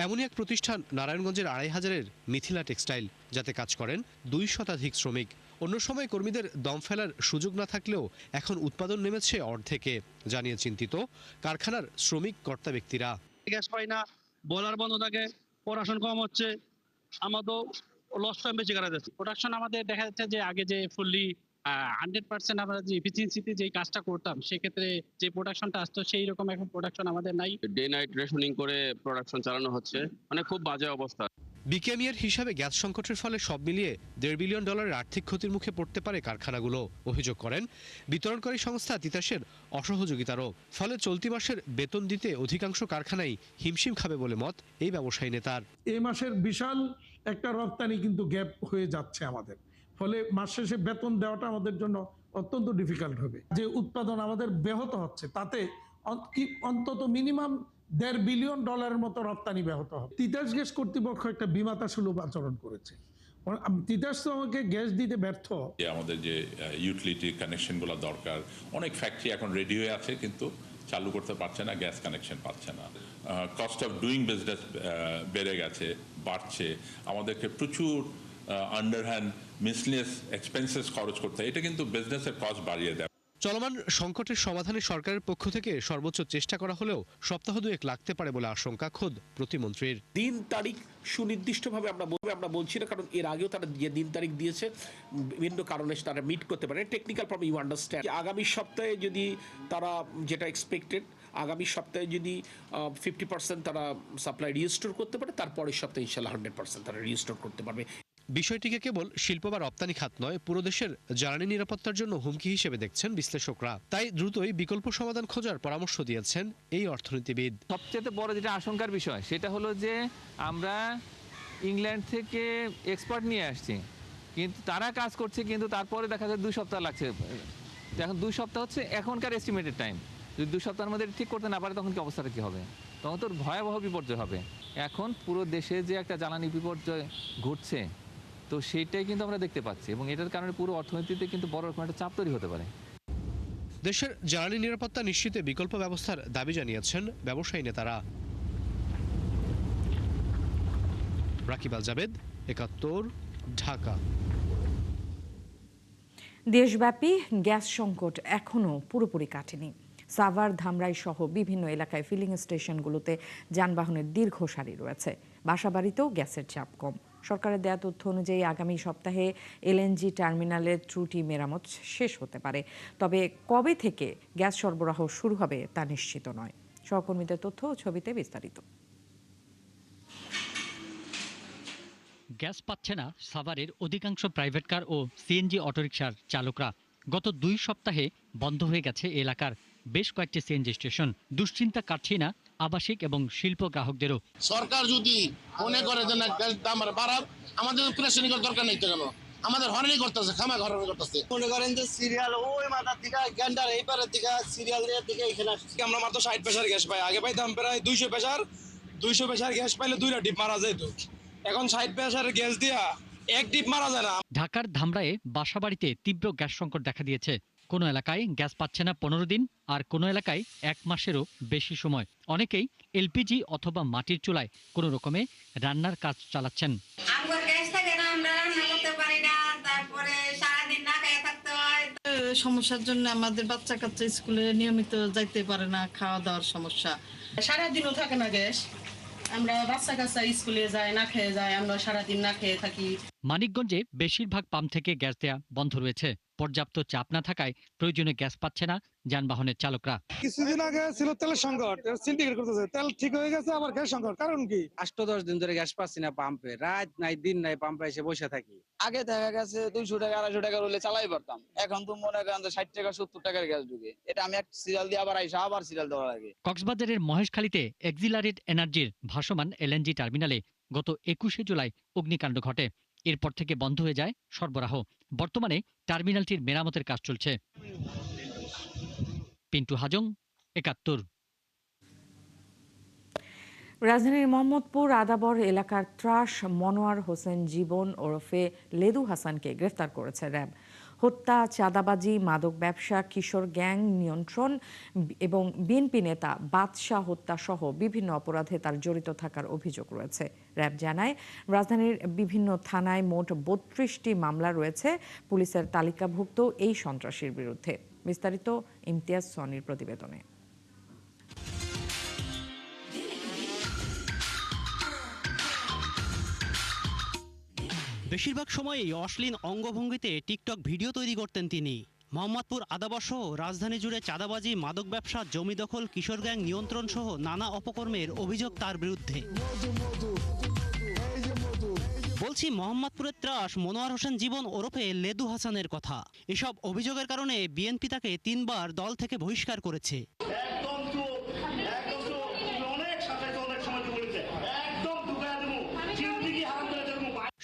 এমনই এক প্রতিষ্ঠান নারায়ণগঞ্জের ২৫০০-এর মিথিলা টেক্সটাইল, যাতে কাজ করেন ২ শতাধিক শ্রমিক। অন্য সময় কর্মীদের দম ফেলার সুযোগ না থাকলেও এখন উৎপাদন নেমেছে অর্ধেকে, জানিয়ে চিন্তিত কারখানার শ্রমিক কর্তা ব্যক্তিরা। গ্যাস পাই না, বয়লার বন্ধ থাকে, প্রোডাকশন কম হচ্ছে, আমাদের লস টাইম বেশি করা যাচ্ছে। প্রোডাকশন আমাদের দেখা যাচ্ছে যে আগে যে ফুললি 100% আমরা যে এফিসিয়েন্সিতে যে কাজটা করতাম, সেক্ষেত্রে যে প্রোডাকশনটা আসতো সেই রকম এখন প্রোডাকশন আমাদের নাই। ডে নাইট রেশনিং করে প্রোডাকশন চালানো হচ্ছে, মানে খুব বাজে অবস্থা। বিকেএমইএর হিসাবে গ্যাস সংকটের ফলে সব মিলিয়ে $1.5 বিলিয়ন আর্থিক ক্ষতির মুখে পড়তে পারে কারখানাগুলো। অভিযোগ করেন বিতরণকারী সংস্থা তিতাসের অসহযোগিতারও। ফলে চলতি মাসের বেতন দিতে অধিকাংশ কারখানাই হিমশিম খাবে বলে মত এই ব্যবসায়ী নেতার। এই মাসের বিশাল একটা রপ্তানি কিন্তু গ্যাপ হয়ে যাচ্ছে আমাদের, ফলে মাস শেষে বেতন দেওয়াটা আমাদের জন্য অত্যন্ত ডিফিকাল্ট হবে। যে উৎপাদন আমাদের ব্যাহত হচ্ছে, তাতে অন্তত মিনিমাম $1.5 বিলিয়ন মতো রপ্তানি ব্যাহত হবে। তিতাস গ্যাস কর্তৃপক্ষ একটা বিমাতা সুলভ আচরণ করেছে। তিতাস তো আমাকে গ্যাস দিতে ব্যর্থ। আমাদের যে ইউটিলিটি কানেকশনগুলো দরকার, অনেক ফ্যাক্টরি এখন রেডি হয়ে আছে কিন্তু চালু করতে পারছে না, গ্যাস কানেকশন পাচ্ছে না। কস্ট অফ ডুইং বিজনেস বেড়ে গেছে, বাড়ছে। আমাদেরকে প্রচুর আন্ডারহ্যান্ড মিসলেনিয়াস এক্সপেন্সেস খরচ করতে হয়, এটা কিন্তু বিজনেসের কস্ট বাড়িয়ে দেয়। চলমান সংকটের সমাধানে সরকারের পক্ষ থেকে সর্বোচ্চ চেষ্টা করা হলেও সপ্তাহ দুয়েক লাগতে পারে বলে আশঙ্কা খোদ প্রতিমন্ত্রীর। দিন তারিখ সুনির্দিষ্টভাবে আমরা বলছি না, কারণ এর আগেও তারা যে দিন তারিখ দিয়েছে বিভিন্ন কারণে তারা মিট করতে পারে। Technical problem, you understand. আগামী সপ্তাহে যদি তারা যেটা এক্সপেক্টেড, আগামী সপ্তাহে যদি 50% তারা সাপ্লাই রিস্টোর করতে পারে, তারপরের সপ্তাহে ইনশাল্লাহ 100% তারা রিস্টোর করতে পারবে। বিষয়টিকে কেবল শিল্প বা রপ্তানি খাত নয়, পুরো দেশের জ্বালানি নিরাপত্তার জন্য হুমকি হিসেবে দেখছেন বিশ্লেষকরা। তাই দ্রুতই বিকল্প সমাধান খোঁজার পরামর্শ দিয়েছেন এই অর্থনীতিবিদ। সবচেয়ে বড় যেটা আশঙ্কার বিষয় সেটা হলো যে আমরা ইংল্যান্ড থেকে এক্সপার্ট নিয়ে আসছি, কিন্তু তারা কাজ করছে, কিন্তু তারপরে দেখা যায় 2 সপ্তাহ লাগছে। এখন 2 সপ্তাহ হচ্ছে এখনকার এস্টিমেটেড টাইম। যদি 2 সপ্তাহের মধ্যে ঠিক করতে না পারে তখন কি অবস্থাটা কি হবে? তখন তো ভয়াবহ বিপর্যয় হবে। এখন পুরো দেশে যে একটা জ্বালানি বিপর্যয় ঘটছে, তো সেইটাই কিন্তু আমরা দেখতে পাচ্ছি, এবং এটার কারণে পুরো অর্থনীতিতে কিন্তু বড় রকম একটা চাপ তৈরি হতে পারে। দেশের জ্বালানি নিরাপত্তা নিশ্চিতে বিকল্প ব্যবস্থার দাবি জানিয়েছেন ব্যবসায়ী নেতারা। রাকিব আল জাবেদ, ৭১, ঢাকা। দেশব্যাপী গ্যাস সংকট এখনও পুরোপুরি কাটেনি। সাভার, ধামরাই সহ বিভিন্ন এলাকায় ফিলিং স্টেশনগুলোতে যানবাহনের দীর্ঘ সারি রয়েছে। বাসাবাড়িতেও গ্যাসের চাপ কম। সরকারের দেয়া তথ্য অনুযায়ী আগামী সপ্তাহে এলএনজি টার্মিনালের ত্রুটি মেরামত শেষ হতে পারে। তবে কবে থেকে গ্যাস সরবরাহ শুরু হবে তা নিশ্চিত নয়। সহকর্মীদের তথ্য ও ছবিতে বিস্তারিত। গ্যাস পাচ্ছে না সাভারের অধিকাংশ প্রাইভেট কার ও সিএনজি অটোরিকশার চালকরা। গত 2 সপ্তাহে বন্ধ হয়ে গেছে এলাকার বেশ কয়েকটি সিএনজি স্টেশন। দুশ্চিন্তা কাটছে না আবাসিক এবং শিল্প গ্রাহকদেরও। সরকার যদি মনে করে যে না গ্যাস দাম বাড়াক, আমাদের প্রেশানি করার দরকার নেই, তো কেন আমাদের হরেনি করতেছে, খামা হরেনি করতেছে। মনে করেন যে সিরিয়াল ওই মাথার দিকে গ্যান্ডার এই পারের দিকে সিরিয়াল এর দিকে এখানে আসছে। আমরা মাত্র 60 প্রেসার গ্যাস পাই, আগে পাইতাম প্রায় 200 প্রেসার গ্যাস পাইলে 2টা ডিপ মারা যেত। এখন 60 প্রেসারের গ্যাস দিয়া 1 ডিপ মারা যায় না। ঢাকার ধামরায়ে বাসাবাড়িতে তীব্র গ্যাস সংকট দেখা দিয়েছে। কোনো এলাকায় গ্যাস পাচ্ছে না 15 দিন, আর কোনো এলাকায় 1 মাসেরও বেশি সময়। অনেকেই এলপিজি অথবা মাটির চুলায় কোনো রকমে রান্নার কাজ চালাচ্ছেন। সমস্যার জন্য আমাদের বাচ্চা কাচ্চা স্কুলে নিয়মিত যাইতে পারে না, খাওয়া দাওয়ার সমস্যা। সারাদিনও থাকে না গ্যাস, আমরা বাচ্চা কাচ্চা স্কুলে যায় না খেয়ে যায়, আমরা সারাদিন না খেয়ে থাকি। মানিকগঞ্জে বেশিরভাগ পাম্প থেকে গ্যাস দেয়া বন্ধ রয়েছে। পর্যাপ্ত চাপ না থাকায় প্রয়োজনে গ্যাস পাচ্ছে না যানবাহনের চালকরা। কিছুদিন আগে ছিল তেলের সংকট, সিন্ডিকেট করতেছে, তেল ঠিক হয়ে গেছে, আবার গ্যাস সংকট। কারণ কি? 8-10 দিন ধরে গ্যাস পাচ্ছি না পাম্পে, রাত নাই দিন নাই পাম্পে এসে বসে থাকি। আগে দেখা গেছে 200 টাকা 250 টাকা হলে চালাই পারতাম, এখন তো মনে করেন 60 টাকা 70 টাকার গ্যাস ঢুকে। এটা আমি এক সিরিয়াল দিয়ে আবার আইসা আবার সিরিয়াল দেওয়া লাগে। কক্সবাজারের মহেশখালীতে এক্সিলারেট এনার্জির ভাসমান এলএনজি টার্মিনালে গত 21শে জুলাই অগ্নিকাণ্ড ঘটে। এরপর থেকে বন্ধ হয়ে যায় সরবরাহ। বর্তমানে টার্মিনালটির মেরামতের কাজ চলছে। পিন্টু হাজং, ৭১। রাজধানীর মোহাম্মদপুর আদাবর এলাকার ত্রাস মনোয়ার হোসেন জীবন ওরফে লেদু হাসানকে গ্রেফতার করেছে র্যাব। হত্যা, চাঁদাবাজি, মাদক ব্যবসা, কিশোর গ্যাং নিয়ন্ত্রণ এবং বিএনপি নেতা বাদশাহ হত্যা সহ বিভিন্ন অপরাধে তার জড়িত থাকার অভিযোগ রয়েছে। র্যাব জানায়, রাজধানীর বিভিন্ন থানায় মোট 32টি মামলা রয়েছে পুলিশের তালিকাভুক্ত এই সন্ত্রাসীর বিরুদ্ধে। বিস্তারিত ইমতিয়াজ সনির প্রতিবেদনে। বেশিরভাগ সময়ই অশ্লীল অঙ্গভঙ্গিতে টিকটক ভিডিও তৈরি করতেন তিনি। মোহাম্মদপুর আদাবর সহ রাজধানী জুড়ে চাঁদাবাজি, মাদক ব্যবসা, জমি দখল, কিশোর গ্যাং নিয়ন্ত্রণ সহ নানা অপকর্মের অভিযোগ তার বিরুদ্ধে। বলছি মোহাম্মদপুরের ত্রাস মনোয়ার হোসেন জীবন ওরফে লেদু হাসানের কথা। এসব অভিযোগের কারণে বিএনপি তাকে 3 বার দল থেকে বহিষ্কার করেছে।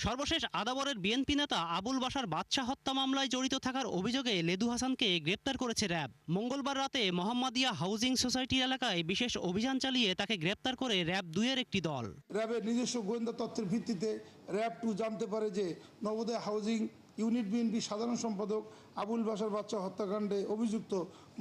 সর্বশেষ আদাবরের বিএনপি নেতা আবুল বাশার বাদশা হত্যা মামলায় জড়িত থাকার অভিযোগে লেদু হাসানকে গ্রেপ্তার করেছে র্যাব। মঙ্গলবার রাতে মোহাম্মদিয়া হাউজিং সোসাইটি এলাকায় বিশেষ অভিযান চালিয়ে তাকে গ্রেপ্তার করে র্যাব 2-এর একটি দল। র্যাবের নিজস্ব গোয়েন্দা তথ্যের ভিত্তিতে র্যাব 2 জানতে পারে যে নবোদয় হাউজিং ইউনিট বিএনপি সাধারণ সম্পাদক আবুল বাশার বাদশা হত্যাকাণ্ডে অভিযুক্ত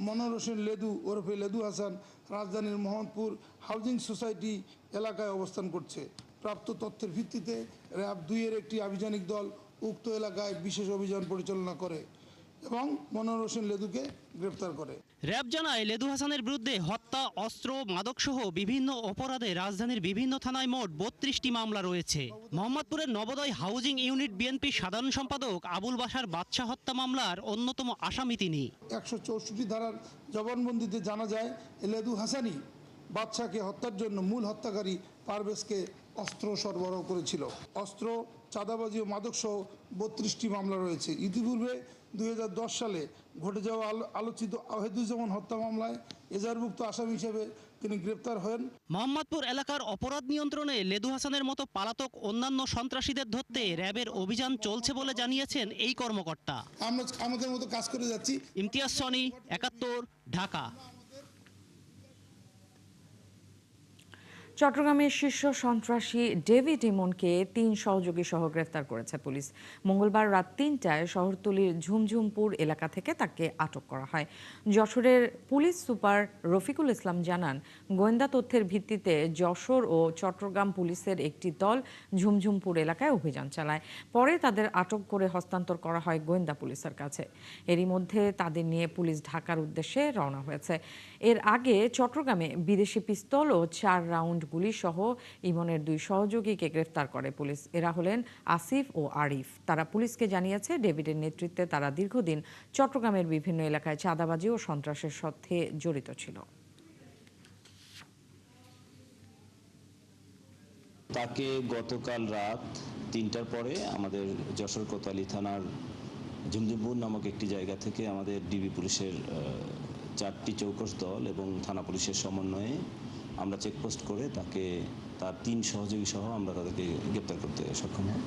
মনোর হোসেন লেদু ওরফে লেদু হাসান রাজধানীর মোহাম্মদপুর হাউজিং সোসাইটি এলাকায় অবস্থান করছে। প্রাপ্ত তথ্যের ভিত্তিতে র্যাব 2-এর একটি আভিযানিক দল উক্ত এলাকায় বিশেষ অভিযান পরিচালনা করে এবং মনোর হোসেন লেদুকে গ্রেপ্তার করে। র্যাব জানায় লেদু হাসানের বিরুদ্ধে হত্যা, অস্ত্র, মাদকসহ বিভিন্ন অপরাধে রাজধানীর বিভিন্ন থানায় মোট 32টি মামলা রয়েছে। মোহাম্মদপুরের নবোদয় হাউজিং ইউনিট বিএনপি সাধারণ সম্পাদক আবুল বাশার বাদশা হত্যা মামলার অন্যতম আসামি তিনি। 164 ধারার জবানবন্দিতে জানা যায় লেদু হাসানই বাদশাকে হত্যার জন্য মূল হত্যাকারী পারভেজকে অস্ত্র সরবরাহ করেছিল। অস্ত্র, চাঁদাবাজি ও মাদকসহ 32টি মামলা রয়েছে। ইতিপূর্বে 2010 সালে ঘটে যাওয়া আলোচিত ওয়াহিদুজ্জামান হত্যা মামলায় এজাহারভুক্ত আসামি হিসেবে তিনি গ্রেপ্তার হন। মোহাম্মদপুর এলাকার অপরাধ নিয়ন্ত্রণে লেদু হাসানের মতো পলাতক অন্যান্য সন্ত্রাসীদের ধরতে র্যাবের অভিযান চলছে বলে জানিয়েছেন এই কর্মকর্তা। আমরা আমাদের মতো কাজ করে যাচ্ছি। ইমতিয়াজ সনি, 71, ঢাকা। চট্টগ্রামের শীর্ষ সন্ত্রাসী ডেভিড ইমনকে 3 সহযোগী সহ গ্রেফতার করেছে পুলিশ। মঙ্গলবার রাত 3টায় শহরতলির ঝুমঝুমপুর এলাকা থেকে তাকে আটক করা হয়। যশোরের পুলিশ সুপার রফিকুল ইসলাম জানান, গোয়েন্দা তথ্যের ভিত্তিতে যশোর ও চট্টগ্রাম পুলিশের একটি দল ঝুমঝুমপুর এলাকায় অভিযান চালায়। পরে তাদের আটক করে হস্তান্তর করা হয় গোয়েন্দা পুলিশের কাছে। এরই মধ্যে তাদের নিয়ে পুলিশ ঢাকার উদ্দেশ্যে রওনা হয়েছে। এর আগে চট্টগ্রামে বিদেশি পিস্তল ও 4 রাউন্ড গুলি সহ ইমনের 2 সহযোগীকে গ্রেফতার করে পুলিশ। এরা হলেন আসিফ ও আরিফ। তারা পুলিশকে জানিয়েছে ডেভিডের নেতৃত্বে তারা দীর্ঘদিন চট্টগ্রামের বিভিন্ন এলাকায় চাঁদাবাজি ও সন্ত্রাসের সাথে জড়িত ছিল। তাকে গতকাল রাত 3টার পরে আমাদের যশোর কোতোয়ালি থানার ঝুমঝুমপুর নামক একটি জায়গা থেকে আমাদের ডিবি পুলিশের 4টি চৌকস দল এবং থানা পুলিশের সমন্বয়ে আমরা চেকপোস্ট করে তাকে তার 3 সহযোগী সহ আমরা তাদেরকে গ্রেপ্তার করতে সক্ষম হই।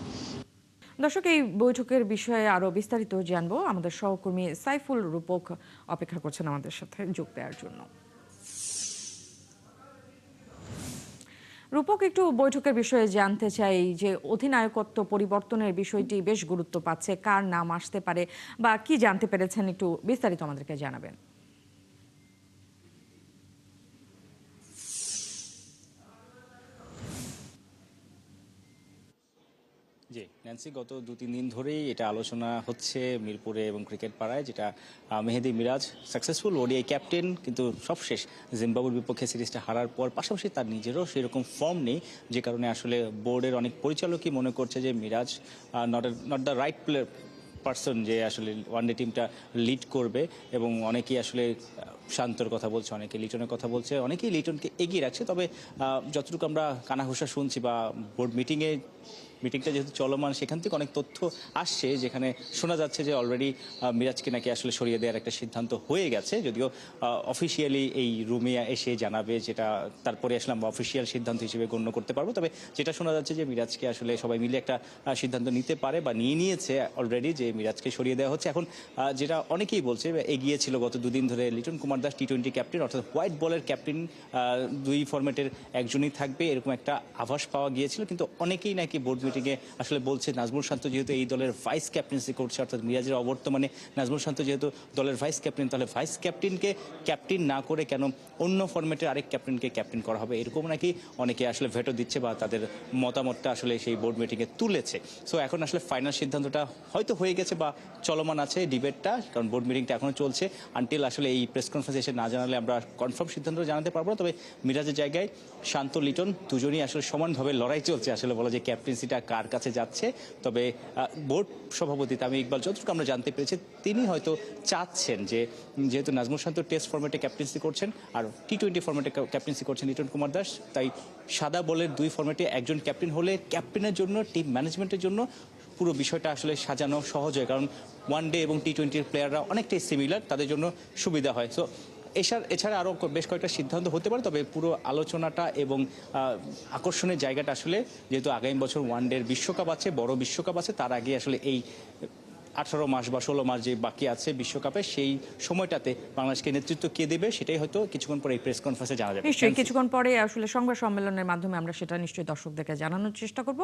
দর্শক, এই বৈঠকের বিষয়ে আরো বিস্তারিত জানবো। আমাদের সহকর্মী সাইফুল রূপক অপেক্ষা করছেন আমাদের সাথে যোগ দেওয়ার জন্য। রূপক, একটু বৈঠকের বিষয়ে জানতে চাই যে অধিনায়কত্ব পরিবর্তনের বিষয়টি বেশ গুরুত্ব পাচ্ছে, কার নাম আসতে পারে বা কি জানতে পেরেছেন একটু বিস্তারিত আমাদেরকে জানাবেন। জি ন্যান্সি, গত 2-3 দিন ধরেই এটা আলোচনা হচ্ছে মিরপুরে এবং ক্রিকেট পাড়ায়, যেটা মেহেদী মিরাজ সাকসেসফুল ওডিআই ক্যাপ্টেন, কিন্তু সবশেষ জিম্বাবুয়ের বিপক্ষে সিরিজটা হারার পর পাশাপাশি তার নিজেরও সেরকম ফর্ম নেই, যে কারণে আসলে বোর্ডের অনেক পরিচালকই মনে করছে যে Miraz not the right person যে আসলে ওয়ানডে টিমটা লিড করবে। এবং অনেকেই আসলে শান্তর কথা বলছে, অনেকে লিটনের কথা বলছে, অনেকেই লিটনকে এগিয়ে রাখছে। তবে যতটুকু আমরা কানাঘুষা শুনছি বা বোর্ড মিটিংটা যেহেতু চলমান, সেখান থেকে অনেক তথ্য আসছে, যেখানে শোনা যাচ্ছে যে অলরেডি মিরাজকে নাকি আসলে সরিয়ে দেওয়ার একটা সিদ্ধান্ত হয়ে গেছে। যদিও অফিসিয়ালি এই রুমে এসে জানাবে, যেটা তারপরে আসলে আমরা অফিসিয়াল সিদ্ধান্ত হিসেবে গণ্য করতে পারবো। তবে যেটা শোনা যাচ্ছে যে মিরাজকে আসলে সবাই মিলে একটা সিদ্ধান্ত নিতে পারে বা নিয়েছে অলরেডি, যে মিরাজকে সরিয়ে দেওয়া হচ্ছে। এখন যেটা অনেকেই বলছে, এগিয়েছিল গত 2 দিন ধরে লিটন কুমার দাস টি-20 ক্যাপ্টেন, অর্থাৎ হোয়াইট বলের ক্যাপ্টেন, 2 ফরম্যাটের একজনই থাকবে, এরকম একটা আভাস পাওয়া গিয়েছিল। কিন্তু অনেকেই নাকি বোর্ড মিটিংয়ে আসলে বলছে নাজমুল শান্ত যেহেতু এই দলের ভাইস ক্যাপ্টেন্সি করছে, অর্থাৎ মিরাজের অবর্তমানে নাজমুল শান্ত যেহেতু দলের ভাইস ক্যাপ্টেন, তাহলে ভাইস ক্যাপ্টেনকে ক্যাপ্টেন না করে কেন অন্য ফরম্যাটের আরেক ক্যাপ্টেনকে ক্যাপ্টেন করা হবে, এরকম নাকি অনেকে আসলে ভেটো দিচ্ছে বা তাদের মতামতটা আসলে সেই বোর্ড মিটিংয়ে তুলেছে। সো এখন আসলে ফাইনাল সিদ্ধান্তটা হয়তো হয়ে গেছে বা চলমান আছে ডিবেটটা, কারণ বোর্ড মিটিংটা এখনও চলছে। আনটিল আসলে এই প্রেস কনফারেন্সে এসে না জানালে আমরা কনফার্ম সিদ্ধান্ত জানাতে পারবো না। তবে মিরাজের জায়গায় শান্ত, লিটন দুজনই আসলে সমানভাবে লড়াই চলছে, আসলে বলা যে ক্যাপ্টেন্সিটা কার কাছে যাচ্ছে। তবে বোর্ড সভাপতি তামিম ইকবাল, যতটুকু আমরা জানতে পেরেছি, তিনি হয়তো চাচ্ছেন যে যেহেতু নাজমুল শান্ত টেস্ট ফরম্যাটে ক্যাপ্টেন্সি করছেন আর টি-20 ফরম্যাটে ক্যাপ্টেন্সি করছেন লিটন কুমার দাস, তাই সাদা বলের 2 ফরম্যাটে একজন ক্যাপ্টেন হলে ক্যাপ্টেনের জন্য, টিম ম্যানেজমেন্টের জন্য পুরো বিষয়টা আসলে সাজানো সহজ হয়, কারণ ওয়ানডে এবং টি-20 প্লেয়াররা অনেকটাই সিমিলার, তাদের জন্য সুবিধা হয়। সো এছাড়া আরও বেশ কয়েকটা সিদ্ধান্ত হতে পারে, তবে পুরো আলোচনাটা এবং আকর্ষণের জায়গাটা আসলে যেহেতু আগামী বছর ওয়ানডের বিশ্বকাপ আছে, বড় বিশ্বকাপ আছে, তার আগে আসলে এই 18 মাস বা 16 মাস যে বাকি আছে বিশ্বকাপে, সেই সময়টাতে বাংলাদেশকে নেতৃত্ব কে দেবে সেটাই হয়তো কিছুক্ষণ পরে এই প্রেস কনফারেন্সে জানা যাবে। নিশ্চয়ই কিছুক্ষণ পরে আসলে সংবাদ সম্মেলনের মাধ্যমে আমরা সেটা নিশ্চয়ই দর্শকদেরকে জানানোর চেষ্টা করব।